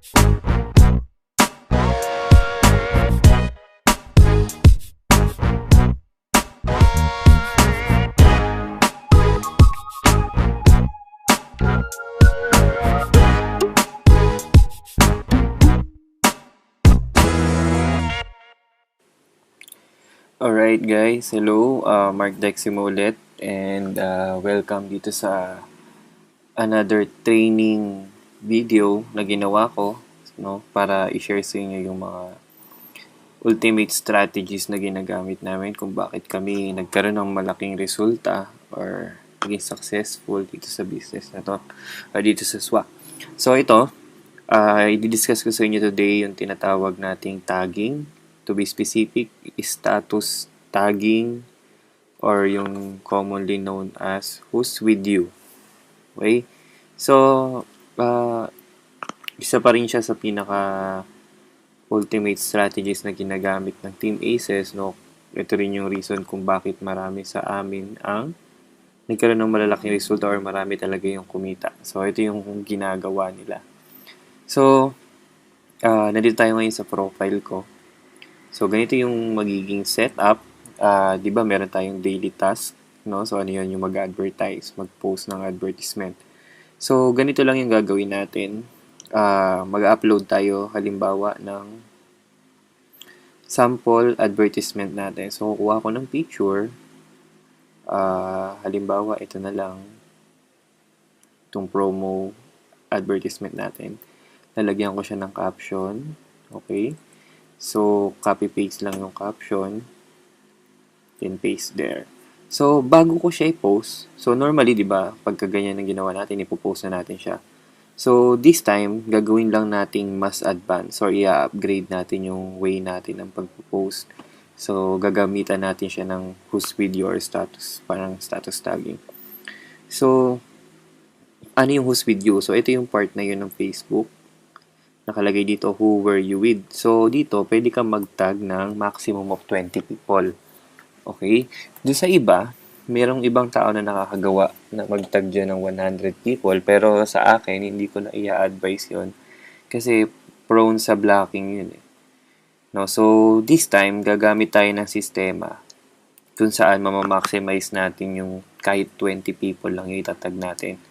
Alright guys, hello, Mark Deximo ulit and welcome dito sa another training video na ginawa ko, no, para i-share sa inyo yung mga ultimate strategies na ginagamit namin kung bakit kami nagkaroon ng malaking resulta or naging successful dito sa business na to or dito sa SWA. So ito, i-discuss ko sa inyo today yung tinatawag nating tagging. To be specific, status tagging or yung commonly known as who's with you. Okay? So, isa pa rin siya sa pinaka ultimate strategies na ginagamit ng Team Aces, no? Ito rin yung reason kung bakit marami sa amin ang nagkaroon ng malalaking resulta or marami talaga yung kumita. So, ito yung ginagawa nila. So, nandito tayo ngayon sa profile ko. So, ganito yung magiging setup. Di ba meron tayong daily task, no? So, ano yun? Yung mag-advertise, mag-post ng advertisement. So, ganito lang yung gagawin natin. Mag-upload tayo, halimbawa, ng sample advertisement natin. So, kukuha ko ng picture. Halimbawa, ito na lang. Itong promo advertisement natin. Lalagyan ko siya ng caption. Okay? So, copy-paste lang yung caption. Then, paste there. So, bago ko siya i-post, so normally, di ba, pagka ganyan ang ginawa natin, ipopost na natin siya. So, this time, gagawin lang nating mas advance or i-upgrade natin yung way natin ng pagpo-post. So, gagamitan natin siya ng who's with you or status, parang status tagging. So, ano yung who's with you? So, ito yung part na yun ng Facebook. Nakalagay dito, who were you with? So, dito, pwede kang mag-tag ng maximum of 20 people. Okay? Doon sa iba, merong ibang tao na nakakagawa na mag-tag dyan ng 100 people. Pero sa akin, hindi ko na i-advise yun. Kasi prone sa blocking yun eh. No? So, this time, gagamit tayo ng sistema kung saan mamamaximize natin yung kahit 20 people lang yung itatag natin.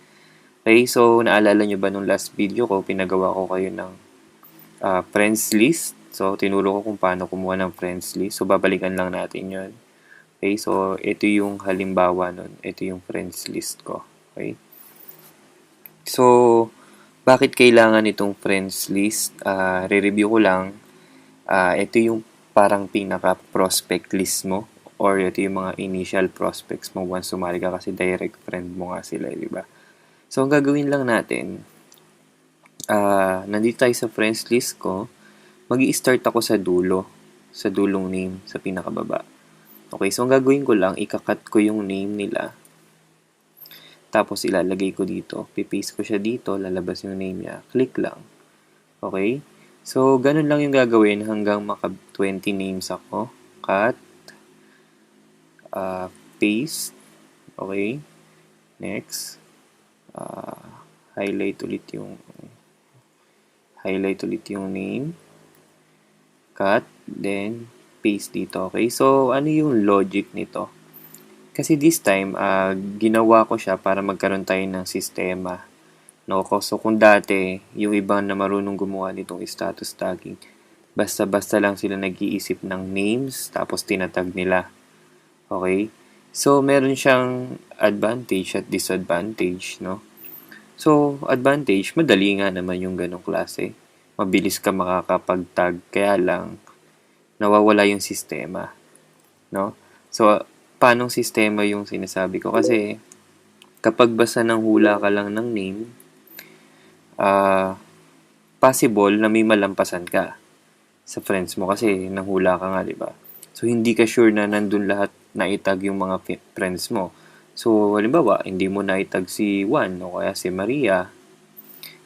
Okay? So, naalala nyo ba nung last video ko, pinagawa ko kayo ng friends list. So, tinuro ko kung paano kumuha ng friends list. So, babalikan lang natin yun. Okay, so, ito yung halimbawa nun. Ito yung friends list ko. Okay? So, bakit kailangan itong friends list? Re-review ko lang. Ito yung parang pinaka-prospect list mo or ito yung mga initial prospects mo once sumali ka kasi direct friend mo nga sila, di ba? So, ang gagawin lang natin, nandito tayo sa friends list ko, mag-i-start ako sa dulo, sa dulong name, sa pinakababa. Okay, so ang gagawin ko lang, ikakat ko yung name nila, tapos ilalagay ko dito, pipaste ko siya dito, lalabas yung name niya, click lang. Okay, so ganun lang yung gagawin hanggang maka 20 names ako, cut, paste, okay, next, highlight ulit yung name, cut, then paste dito. Okay, so ano yung logic nito? Kasi this time, ginawa ko siya para magkaroon tayo ng sistema. No? So kung dati, yung iba na marunong gumawa nitong status tagging, basta-basta lang sila nag-iisip ng names, tapos tinatag nila. Okay? So meron siyang advantage at disadvantage, no? So, advantage, madali nga naman yung ganong klase. Mabilis ka makakapag-tag, kaya lang, nawawala yung sistema. No? So, paanong sistema yung sinasabi ko? Kasi, kapag basta nang hula ka lang ng name, possible na may malampasan ka sa friends mo kasi nanghula ka nga, di ba? So, hindi ka sure na nandun lahat na itag yung mga friends mo. So, halimbawa, hindi mo naitag si Juan o kaya si Maria.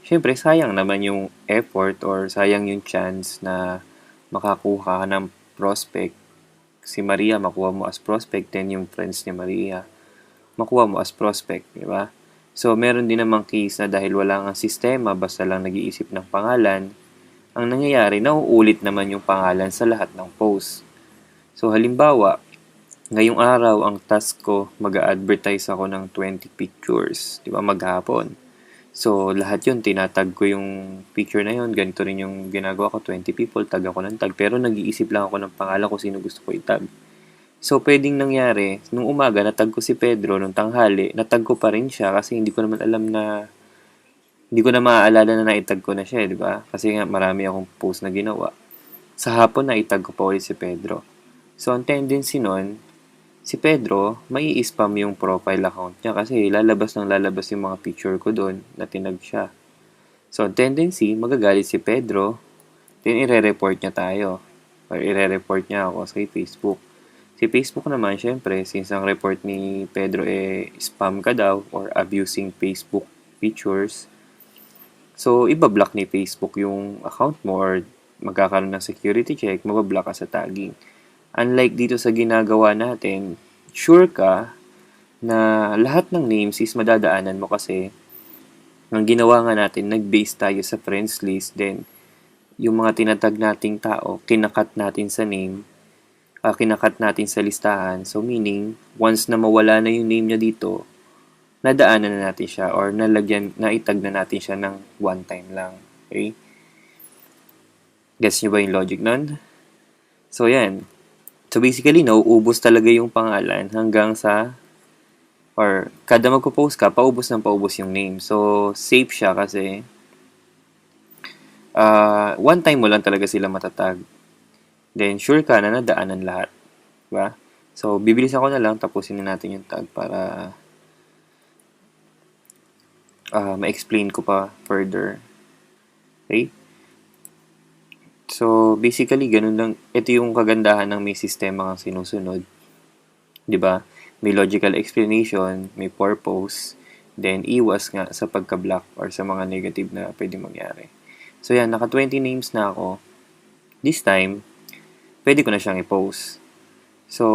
Siyempre, sayang naman yung effort or sayang yung chance na makakuha ka ng prospect. Si Maria, makuha mo as prospect, then yung friends ni Maria, makuha mo as prospect, di ba? So, meron din namang case na dahil wala nga sistema, basta lang nag-iisip ng pangalan, ang nangyayari, nauulit naman yung pangalan sa lahat ng post. So, halimbawa, ngayong araw, ang task ko, mag-a-advertise ako ng 20 pictures, di ba, maghapon. So, lahat yun, tinatag ko yung picture na yun, ganito rin yung ginagawa ko, 20 people, tag ako ng tag, pero nag-iisip lang ako ng pangalan kung sino gusto ko itag. So, pwedeng nangyari, nung umaga, natag ko si Pedro, nung tanghali, natag ko pa rin siya kasi hindi ko naman alam na, hindi ko na maaalala na naitag ko na siya, di ba? Kasi nga, marami akong post na ginawa. Sa hapon, naitag ko pa ulit si Pedro. So, ang tendency nun, si Pedro, may i-spam yung profile account niya kasi lalabas yung mga picture ko doon na tinag siya. So, ang tendency, magagalit si Pedro, then ire-report niya tayo. Or ire-report niya ako sa Facebook. Si Facebook naman, syempre, since ang report ni Pedro spam ka daw or abusing Facebook pictures, so ibablock ni Facebook yung account mo or magkakaroon ng security check, mabablock ka sa tagging. Unlike dito sa ginagawa natin, sure ka na lahat ng names is madadaanan mo kasi ang ginawa nga natin, nag-base tayo sa friends list, then yung mga tinatag nating tao, kinakat natin sa name, kinakat natin sa listahan. So, meaning, once na mawala na yung name niya dito, nadaanan na natin siya or naitag na natin siya ng one time lang. Okay? Guess nyo ba yung logic nun? So, yan. So, basically, nauubos talaga yung pangalan hanggang sa or kada magpo-post ka, paubos yung name. So, safe siya kasi one time mo lang talaga sila matatag. Then, sure ka na nadaanan lahat. Diba? So, bibilisan ko na lang, tapusin na natin yung tag para ma-explain ko pa further. Okay? So, basically, ganun lang. Ito yung kagandahan ng may sistema kang sinusunod. Diba? May logical explanation, may purpose, then iwas nga sa pagka-block or sa mga negative na pwede mangyari. So, yan. Naka 20 names na ako. This time, pwede ko na siyang i-post. So,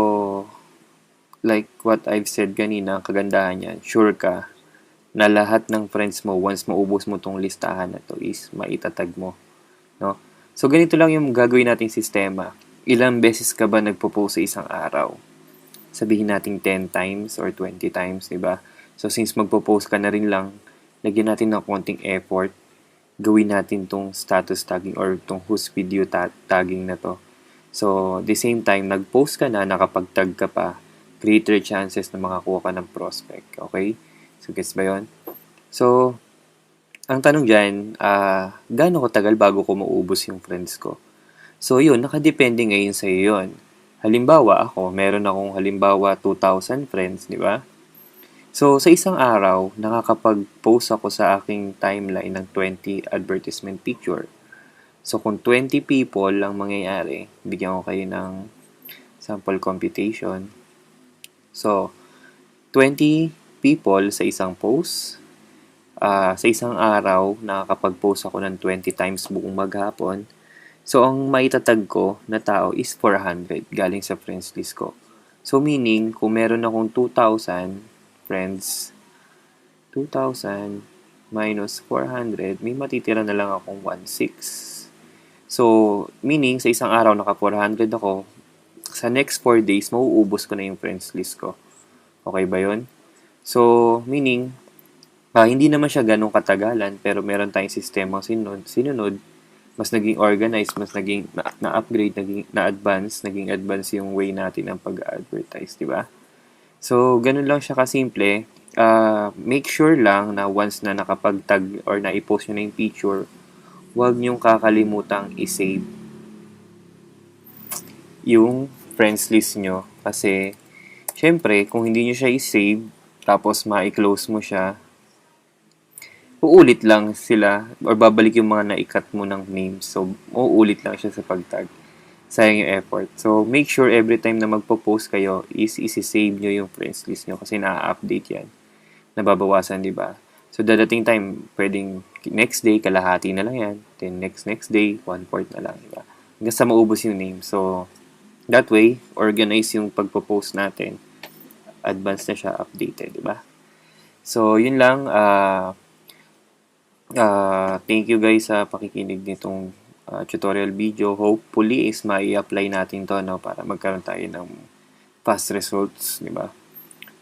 like what I've said kanina, ang kagandahan yan, sure ka na lahat ng friends mo, once maubos mo tong listahan na to, is maitatag mo. No? So, ganito lang yung gagawin nating sistema. Ilang beses ka ba nagpo-post sa isang araw? Sabihin natin 10 times or 20 times, diba? So, since magpo-post ka na rin lang, lagyan natin ng konting effort, gawin natin tong status tagging or tong whose video tagging na to. So, the same time, nag-post ka na, nakapag-tag ka pa, greater chances na makakuha ka ng prospect. Okay? So, gets ba yun? So, ang tanong dyan, gaano ko tagal bago ko maubos yung friends ko? So, yun, nakadepende ngayon sa iyo yun. Halimbawa, ako, meron akong halimbawa 2,000 friends, di ba? So, sa isang araw, nakakapag-post ako sa aking timeline ng 20 advertisement picture. So, kung 20 people lang mangyayari, bigyan ko kayo ng sample computation. So, 20 people sa isang post. Sa isang araw, nakakapag-post ako ng 20 times buong maghapon. So, ang maitatag ko na tao is 400 galing sa friends list ko. So, meaning, kung meron akong 2,000 friends, 2,000 minus 400, may matitira na lang akong 1,600. So, meaning, sa isang araw, naka 400 ako. Sa next 4 days, mauubos ko na yung friends list ko. Okay ba yun? So, meaning, hindi naman siya ganong katagalan, pero meron tayong sistema sinunod, mas naging organized, mas naging na-upgrade, naging na-advance, naging advance yung way natin ng pag-advertise, di ba? So, ganun lang siya kasimple. Make sure lang na once na nakapag-tag or na-post nyo na yung picture, huwag nyong kakalimutang i-save yung friends list nyo. Kasi, syempre, kung hindi nyo siya i-save, tapos ma-close mo siya, uulit lang sila or babalik yung mga na-cut mo ng names. So, uulit lang siya sa pag-tag. Sayang yung effort. So, make sure every time na magpo-post kayo is isi-save nyo yung friends list nyo kasi na-update yan. Nababawasan, di ba? So, dadating time, pwedeng next day, kalahati na lang yan. Then, next day, 1/4 na lang, di ba? Hanggang sa maubos yung name. So, that way, organize yung pagpo-post natin. Advanced na siya, updated, di ba? So, yun lang. Thank you guys sa pakikinig nitong tutorial video. Hopefully is mai-apply natin to, no, para magkaroon tayo ng fast results, di ba?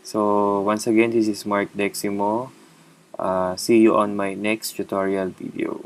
So, once again, this is Mark Deximo. See you on my next tutorial video.